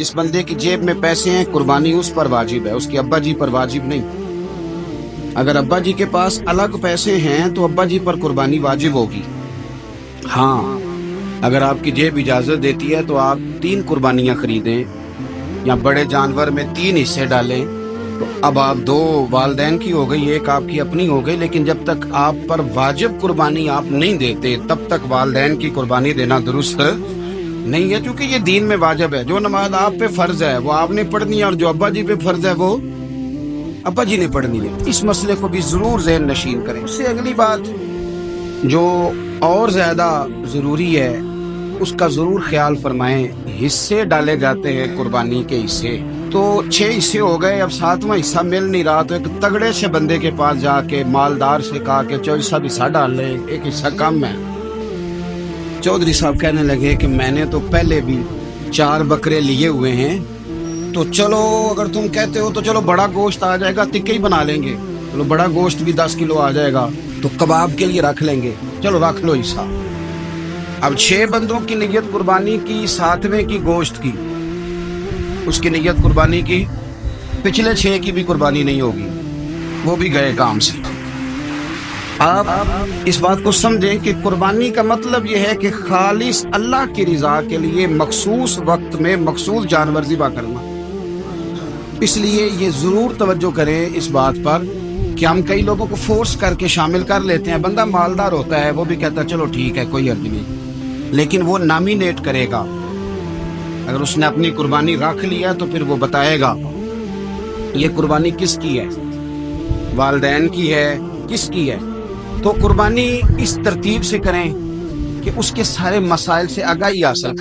جس بندے کی جیب میں پیسے ہیں قربانی اس پر واجب ہے، اس کے ابا جی پر واجب نہیں۔ اگر ابا جی کے پاس الگ پیسے ہیں تو ابا جی پر قربانی واجب ہوگی۔ ہاں، اگر آپ کی جیب اجازت دیتی ہے تو آپ 3 قربانیاں خریدیں یا بڑے جانور میں 3 حصے ڈالیں، تو اب آپ 2 والدین کی ہو گئی، 1 آپ کی اپنی ہو گئی، لیکن جب تک آپ پر واجب قربانی آپ نہیں دیتے تب تک والدین کی قربانی دینا درست نہیں ہے، کیونکہ یہ دین میں واجب ہے۔ جو نماز آپ پہ فرض ہے وہ آپ نے پڑھنی ہے، اور جو ابا جی پہ فرض ہے وہ ابا جی نے پڑھنی ہے۔ اس مسئلے کو بھی ضرور ذہن نشین کریں۔ اس سے اگلی بات جو اور زیادہ ضروری ہے اس کا ضرور خیال فرمائیں۔ حصے ڈالے جاتے ہیں قربانی کے حصے، تو 6 حصے ہو گئے، اب 7واں حصہ مل نہیں رہا، تو ایک تگڑے سے بندے کے پاس جا کے مالدار سے کہا کہ چودھری صاحب حصہ ڈال لیں، ایک حصہ کم ہے۔ چودھری صاحب کہنے لگے کہ میں نے تو پہلے بھی 4 بکرے لیے ہوئے ہیں، تو چلو اگر تم کہتے ہو تو چلو بڑا گوشت آ جائے گا، ٹکے ہی بنا لیں گے، چلو بڑا گوشت بھی 10 کلو آ جائے گا تو کباب کے لیے رکھ لیں گے، چلو رکھ لو حصہ۔ اب 6 بندوں کی نیت قربانی کی، 7ویں کی گوشت کی، اس کی نیت قربانی کی، پچھلے 6 کی بھی قربانی نہیں ہوگی، وہ بھی گئے کام سے۔ آپ اس بات کو سمجھیں کہ قربانی کا مطلب یہ ہے کہ خالص اللہ کی رضا کے لیے مخصوص وقت میں مخصوص جانور ذبح کرنا۔ اس لیے یہ ضرور توجہ کریں اس بات پر کہ ہم کئی لوگوں کو فورس کر کے شامل کر لیتے ہیں۔ بندہ مالدار ہوتا ہے، وہ بھی کہتا ہے چلو ٹھیک ہے کوئی حرج نہیں، لیکن وہ نامینیٹ کرے گا۔ اگر اس نے اپنی قربانی رکھ لیا تو پھر وہ بتائے گا یہ قربانی کس کی ہے، والدین کی ہے، کس کی ہے۔ تو قربانی اس ترتیب سے کریں کہ اس کے سارے مسائل سے آگاہی حاصل